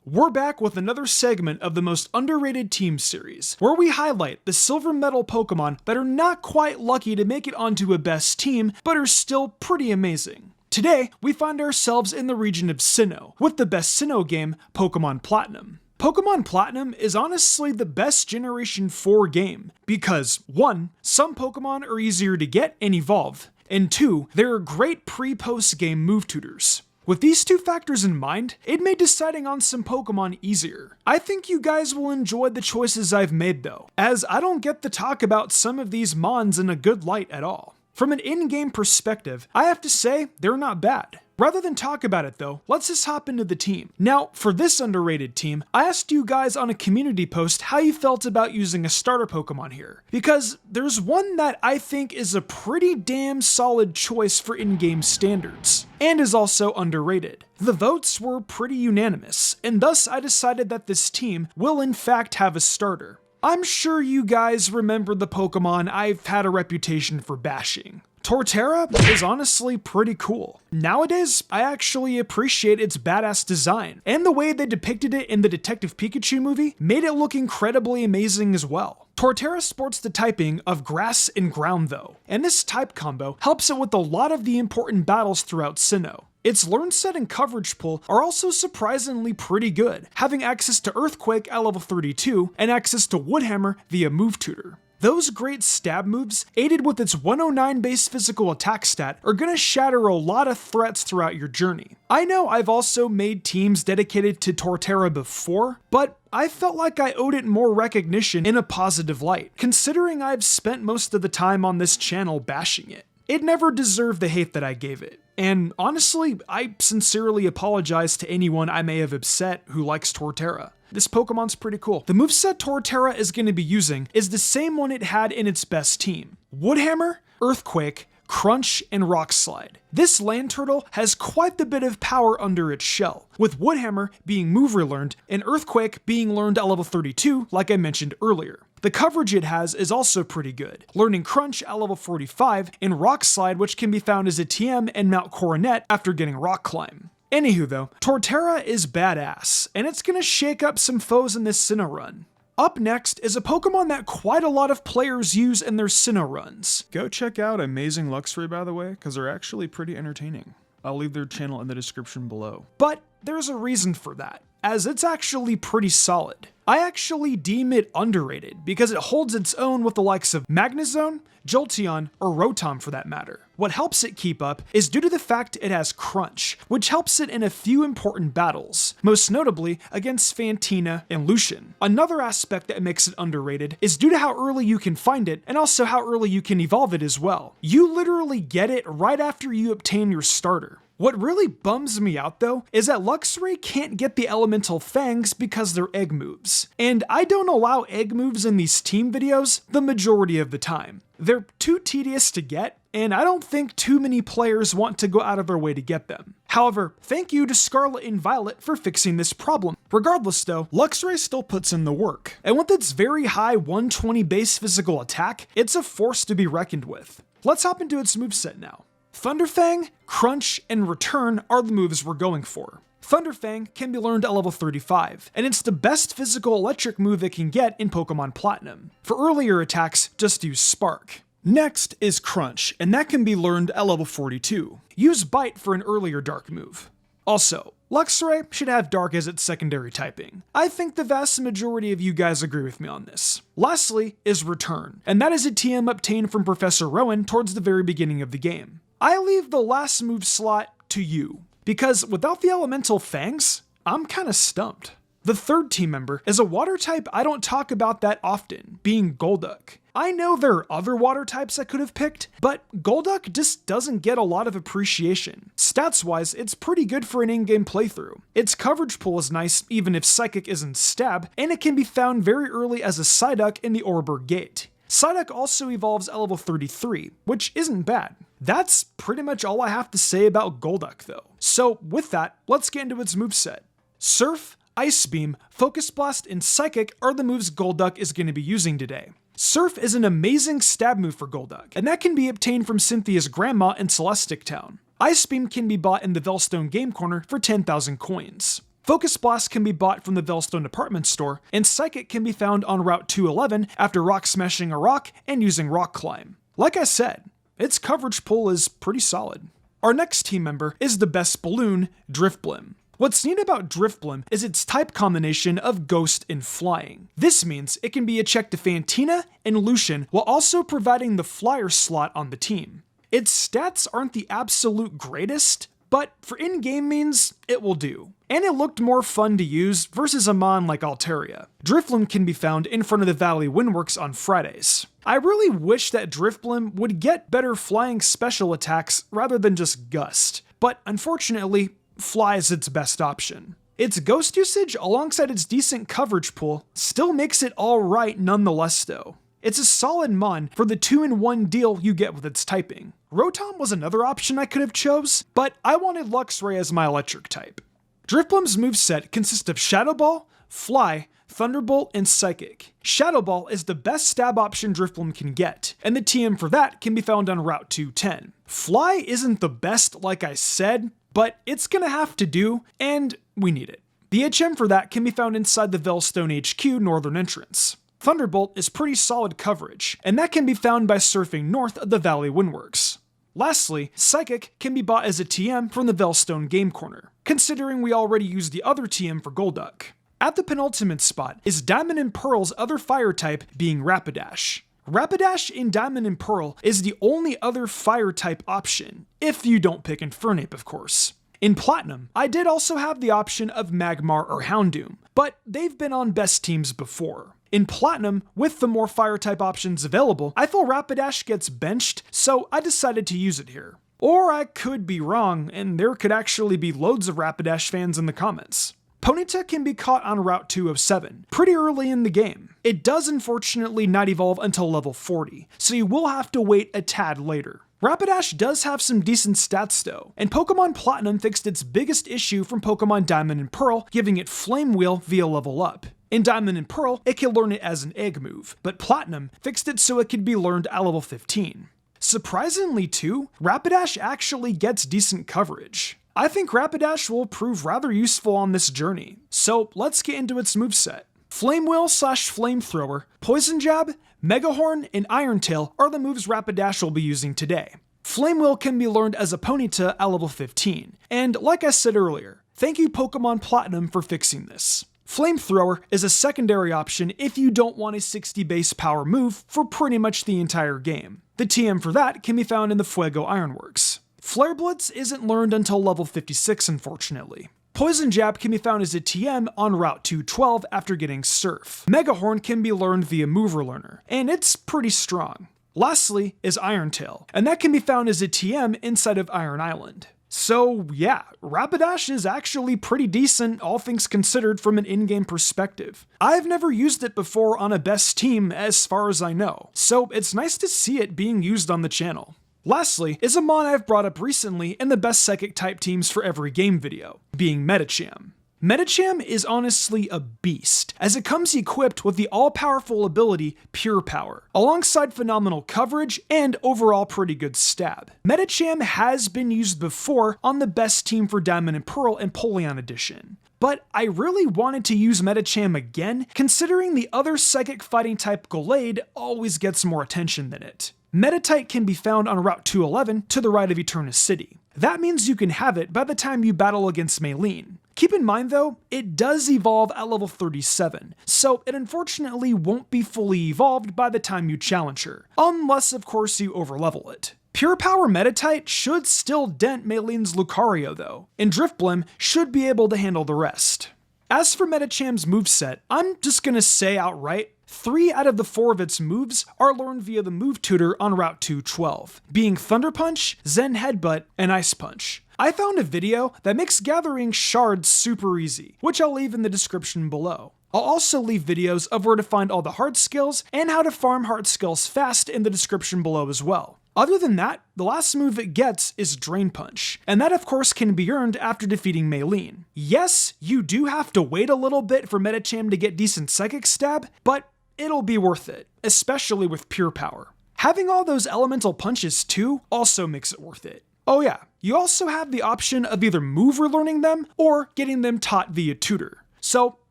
We're back with another segment of the most underrated team series, where we highlight the silver medal Pokemon that are not quite lucky to make it onto a best team, but are still pretty amazing. Today, we find ourselves in the region of Sinnoh, with the best Sinnoh game, Pokemon Platinum. Pokemon Platinum is honestly the best Generation 4 game, because 1. Some Pokemon are easier to get and evolve, and 2. There are great pre-post game move tutors. With these two factors in mind, it made deciding on some Pokemon easier. I think you guys will enjoy the choices I've made though, as I don't get to talk about some of these Mons in a good light at all. From an in-game perspective, I have to say, they're not bad. Rather than talk about it though, let's just hop into the team. Now, for this underrated team, I asked you guys on a community post how you felt about using a starter Pokemon here, because there's one that I think is a pretty damn solid choice for in-game standards, and is also underrated. The votes were pretty unanimous, and thus I decided that this team will in fact have a starter. I'm sure you guys remember the Pokemon I've had a reputation for bashing. Torterra is honestly pretty cool. Nowadays, I actually appreciate its badass design, and the way they depicted it in the Detective Pikachu movie made it look incredibly amazing as well. Torterra sports the typing of grass and ground though, and this type combo helps it with a lot of the important battles throughout Sinnoh. Its learn set and coverage pull are also surprisingly pretty good, having access to Earthquake at level 32 and access to Woodhammer via Move Tutor. Those great stab moves, aided with its 109 base physical attack stat, are gonna shatter a lot of threats throughout your journey. I know I've also made teams dedicated to Torterra before, but I felt like I owed it more recognition in a positive light, considering I've spent most of the time on this channel bashing it. It never deserved the hate that I gave it. And honestly, I sincerely apologize to anyone I may have upset who likes Torterra. This Pokemon's pretty cool. The moveset Torterra is going to be using is the same one it had in its best team. Woodhammer, Earthquake, Crunch, and Rock Slide. This land turtle has quite the bit of power under its shell, with Woodhammer being move relearned and Earthquake being learned at level 32 like I mentioned earlier. The coverage it has is also pretty good, learning Crunch at level 45 and Rock Slide, which can be found as a TM and Mount Coronet after getting Rock Climb. Anywho though, Torterra is badass, and it's gonna shake up some foes in this Sinnoh run. Up next is a Pokemon that quite a lot of players use in their Sinnoh runs. Go check out Amazing Luxray by the way, because they're actually pretty entertaining. I'll leave their channel in the description below. But there's a reason for that, as it's actually pretty solid. I actually deem it underrated because it holds its own with the likes of Magnezone, Jolteon, or Rotom for that matter. What helps it keep up is due to the fact it has Crunch, which helps it in a few important battles, most notably against Fantina and Lucian. Another aspect that makes it underrated is due to how early you can find it and also how early you can evolve it as well. You literally get it right after you obtain your starter. What really bums me out though is that Luxray can't get the elemental fangs because they're egg moves. And I don't allow egg moves in these team videos the majority of the time. They're too tedious to get, and I don't think too many players want to go out of their way to get them. However, thank you to Scarlet and Violet for fixing this problem. Regardless though, Luxray still puts in the work, and with its very high 120 base physical attack, it's a force to be reckoned with. Let's hop into its moveset now. Thunderfang, Crunch, and Return are the moves we're going for. Thunderfang can be learned at level 35, and it's the best physical electric move it can get in Pokemon Platinum. For earlier attacks, just use Spark. Next is Crunch, and that can be learned at level 42. Use Bite for an earlier dark move. Also, Luxray should have Dark as its secondary typing. I think the vast majority of you guys agree with me on this. Lastly is Return, and that is a TM obtained from Professor Rowan towards the very beginning of the game. I leave the last move slot to you, because without the elemental fangs, I'm kinda stumped. The third team member is a water type I don't talk about that often, being Golduck. I know there are other water types I could have picked, but Golduck just doesn't get a lot of appreciation. Stats-wise, it's pretty good for an in-game playthrough. Its coverage pull is nice even if Psychic isn't Stab, and it can be found very early as a Psyduck in the Oreburgh Gate. Psyduck also evolves at level 33, which isn't bad. That's pretty much all I have to say about Golduck though. So with that, let's get into its moveset. Surf, Ice Beam, Focus Blast, and Psychic are the moves Golduck is going to be using today. Surf is an amazing stab move for Golduck, and that can be obtained from Cynthia's grandma in Celestic Town. Ice Beam can be bought in the Velstone Game Corner for 10,000 coins. Focus Blast can be bought from the Veilstone department store, and Psychic can be found on Route 211 after rock smashing a rock and using Rock Climb. Like I said, its coverage pool is pretty solid. Our next team member is the best balloon, Driftblim. What's neat about Driftblim is its type combination of Ghost and Flying. This means it can be a check to Fantina and Lucian while also providing the flyer slot on the team. Its stats aren't the absolute greatest, but for in-game means, it will do. And it looked more fun to use versus a mon like Altaria. Driftblim can be found in front of the Valley Windworks on Fridays. I really wish that Driftblim would get better flying special attacks rather than just Gust, but unfortunately, Fly is its best option. Its Ghost usage alongside its decent coverage pool still makes it alright nonetheless though. It's a solid mon for the 2-in-1 deal you get with its typing. Rotom was another option I could have chose, but I wanted Luxray as my electric type. Driftblim's moveset consists of Shadow Ball, Fly, Thunderbolt, and Psychic. Shadow Ball is the best stab option Driftblim can get, and the TM for that can be found on Route 210. Fly isn't the best like I said, but it's gonna have to do, and we need it. The HM for that can be found inside the Veilstone HQ northern entrance. Thunderbolt is pretty solid coverage, and that can be found by surfing north of the Valley Windworks. Lastly, Psychic can be bought as a TM from the Veilstone Game Corner, considering we already used the other TM for Golduck. At the penultimate spot is Diamond and Pearl's other fire type being Rapidash. Rapidash in Diamond and Pearl is the only other fire type option, if you don't pick Infernape of course. In Platinum, I did also have the option of Magmar or Houndoom, but they've been on best teams before. In Platinum, with the more fire type options available, I feel Rapidash gets benched, so I decided to use it here. Or I could be wrong, and there could actually be loads of Rapidash fans in the comments. Ponyta can be caught on Route 207, pretty early in the game. It does unfortunately not evolve until level 40, so you will have to wait a tad later. Rapidash does have some decent stats though, and Pokemon Platinum fixed its biggest issue from Pokemon Diamond and Pearl, giving it Flame Wheel via level up. In Diamond and Pearl, it can learn it as an egg move, but Platinum fixed it so it could be learned at level 15. Surprisingly too, Rapidash actually gets decent coverage. I think Rapidash will prove rather useful on this journey, so let's get into its moveset. Flame Wheel / Flamethrower, Poison Jab, Mega Horn, and Iron Tail are the moves Rapidash will be using today. Flame Wheel can be learned as a Ponyta at level 15, and like I said earlier, thank you Pokemon Platinum for fixing this. Flamethrower is a secondary option if you don't want a 60 base power move for pretty much the entire game. The TM for that can be found in the Fuego Ironworks. Flare Blitz isn't learned until level 56 unfortunately. Poison Jab can be found as a TM on Route 212 after getting Surf. Mega Horn can be learned via Mover Learner, and it's pretty strong. Lastly is Iron Tail, and that can be found as a TM inside of Iron Island. So yeah, Rapidash is actually pretty decent all things considered from an in-game perspective. I've never used it before on a best team as far as I know, so it's nice to see it being used on the channel. Lastly is a mon I've brought up recently in the best psychic type teams for every game video, being Metacham. Metacham is honestly a beast, as it comes equipped with the all-powerful ability Pure Power, alongside phenomenal coverage and overall pretty good stab. Metacham has been used before on the best team for Diamond and Pearl and Polion Edition, but I really wanted to use Metacham again, considering the other psychic fighting type Gallade always gets more attention than it. Metatite can be found on Route 211 to the right of Eternus City. That means you can have it by the time you battle against Maylene. Keep in mind though, it does evolve at level 37, so it unfortunately won't be fully evolved by the time you challenge her, unless of course you overlevel it. Pure Power Metatite should still dent Maylene's Lucario though, and Driftblim should be able to handle the rest. As for Metacham's moveset, I'm just gonna say outright, 3 out of the 4 of its moves are learned via the move tutor on Route 212, being Thunder Punch, Zen Headbutt, and Ice Punch. I found a video that makes gathering Shards super easy, which I'll leave in the description below. I'll also leave videos of where to find all the Heartscales and how to farm Heartscales fast in the description below as well. Other than that, the last move it gets is Drain Punch, and that of course can be earned after defeating Maylene. Yes, you do have to wait a little bit for Metacham to get decent Psychic Stab, but it'll be worth it, especially with Pure Power. Having all those elemental punches too also makes it worth it. Oh yeah, You also have the option of either move relearning them or getting them taught via tutor. So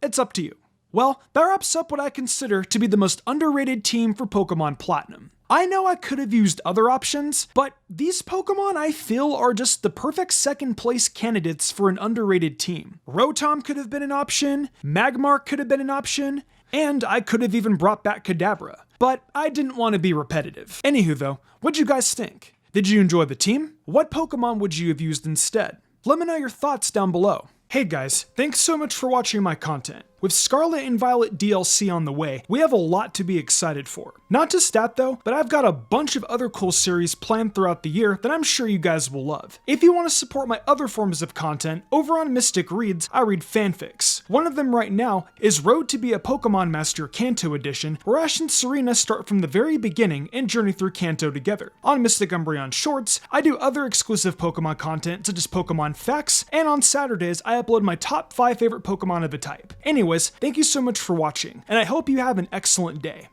it's up to you. Well, that wraps up what I consider to be the most underrated team for Pokemon Platinum. I know I could have used other options, but these Pokemon I feel are just the perfect second place candidates for an underrated team. Rotom could have been an option, Magmar could have been an option, and I could have even brought back Kadabra. But I didn't want to be repetitive. Anywho though, what'd you guys think? Did you enjoy the team? What Pokemon would you have used instead? Let me know your thoughts down below. Hey guys, thanks so much for watching my content. With Scarlet and Violet DLC on the way, we have a lot to be excited for. Not just that though, but I've got a bunch of other cool series planned throughout the year that I'm sure you guys will love. If you want to support my other forms of content, over on Mystic Reads, I read fanfics. One of them right now is Road to be a Pokemon Master Kanto Edition, where Ash and Serena start from the very beginning and journey through Kanto together. On Mystic Umbreon Shorts, I do other exclusive Pokemon content such as Pokemon Facts, and on Saturdays I upload my top 5 favorite Pokemon of a type. Anyways, thank you so much for watching, and I hope you have an excellent day.